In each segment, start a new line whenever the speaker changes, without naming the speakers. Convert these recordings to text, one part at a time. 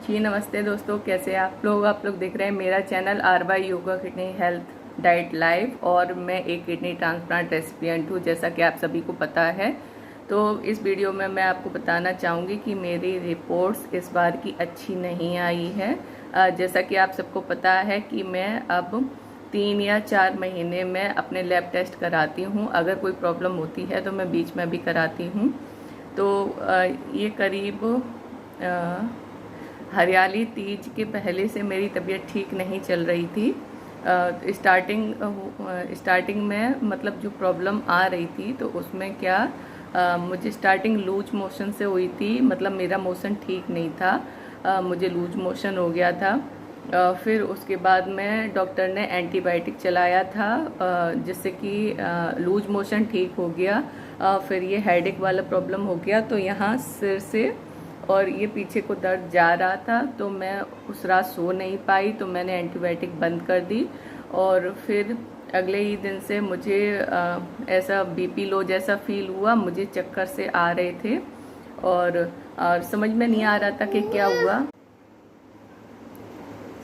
जी नमस्ते दोस्तों, कैसे हैं आप लोग देख रहे हैं मेरा channel RY yoga kidney health diet live. और मैं एक किडनी ट्रांसप्लांट रेसिपिएंट हूँ, जैसा कि आप सभी को पता है। तो इस वीडियो में मैं आपको बताना चाहूँगी कि मेरी रिपोर्ट्स इस बार की अच्छी नहीं आई है। जैसा कि आप सबको पता है कि मैं अब 3 या 4 महीने में अपने लैब टेस्ट कराती हूँ। अगर कोई प्रॉब्लम होती है तो मैं बीच में भी कराती हूँ। तो ये करीब हरियाली तीज के पहले से मेरी तबीयत ठीक नहीं चल रही थी। स्टार्टिंग में मतलब जो प्रॉब्लम आ रही थी तो उसमें क्या मुझे स्टार्टिंग लूज मोशन से हुई थी। मतलब मेरा मोशन ठीक नहीं था, मुझे लूज मोशन हो गया था। फिर उसके बाद में डॉक्टर ने एंटीबायोटिक चलाया था, जिससे कि लूज मोशन ठीक हो गया। फिर ये हेडेक वाला प्रॉब्लम हो गया, तो यहाँ सिर से और ये पीछे को दर्द जा रहा था। तो मैं उस रात सो नहीं पाई, तो मैंने एंटीबायोटिक बंद कर दी। और फिर अगले ही दिन से मुझे ऐसा बीपी लो जैसा फील हुआ, मुझे चक्कर से आ रहे थे और समझ में नहीं आ रहा था कि क्या हुआ।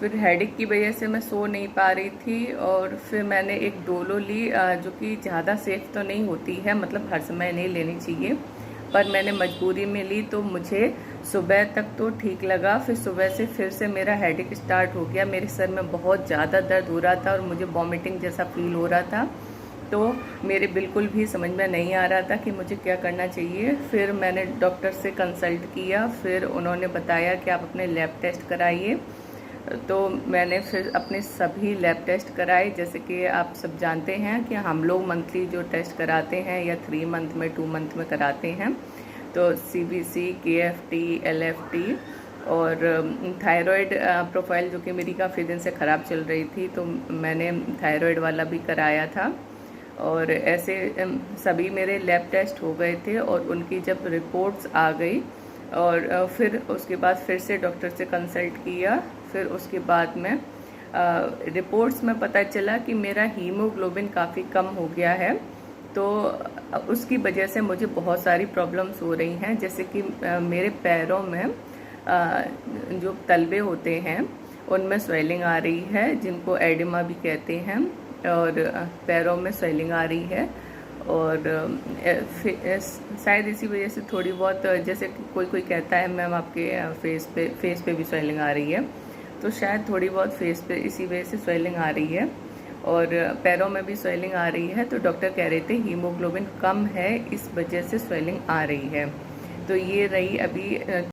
फिर हेडेक की वजह से मैं सो नहीं पा रही थी। और फिर मैंने एक डोलो ली, जो कि ज़्यादा सेफ तो नहीं होती है, मतलब हर समय नहीं लेनी चाहिए, पर मैंने मजबूरी में ली। तो मुझे सुबह तक तो ठीक लगा, फिर सुबह से फिर से मेरा हेडेक स्टार्ट हो गया। मेरे सर में बहुत ज़्यादा दर्द हो रहा था और मुझे वॉमिटिंग जैसा फील हो रहा था। तो मेरे बिल्कुल भी समझ में नहीं आ रहा था कि मुझे क्या करना चाहिए। फिर मैंने डॉक्टर से कंसल्ट किया, फिर उन्होंने बताया कि आप अपने लैब टेस्ट कराइए। तो मैंने फिर अपने सभी लैब टेस्ट कराए। जैसे कि आप सब जानते हैं कि हम लोग मंथली जो टेस्ट कराते हैं या 3 मंथ में 2 मंथ में कराते हैं, तो CBC, KFT, LFT और थायराइड प्रोफाइल, जो कि मेरी काफ़ी दिन से ख़राब चल रही थी, तो मैंने थायराइड वाला भी कराया था। और ऐसे सभी मेरे लैब टेस्ट हो गए थे और उनकी जब रिपोर्ट्स आ गई और फिर उसके बाद फिर से डॉक्टर से कंसल्ट किया। फिर उसके बाद में रिपोर्ट्स में पता चला कि मेरा हीमोग्लोबिन काफ़ी कम हो गया है। तो उसकी वजह से मुझे बहुत सारी प्रॉब्लम्स हो रही हैं, जैसे कि मेरे पैरों में जो तलवे होते हैं उनमें स्वेलिंग आ रही है, जिनको एडिमा भी कहते हैं। और पैरों में स्वेलिंग आ रही है और शायद इसी वजह से थोड़ी बहुत, जैसे कोई कोई कहता है मैम आपके फेस पे भी स्वेलिंग आ रही है, तो शायद थोड़ी बहुत फेस पे इसी वजह से स्वेलिंग आ रही है और पैरों में भी स्वेलिंग आ रही है। तो डॉक्टर कह रहे थे हीमोग्लोबिन कम है, इस वजह से स्वेलिंग आ रही है। तो ये रही अभी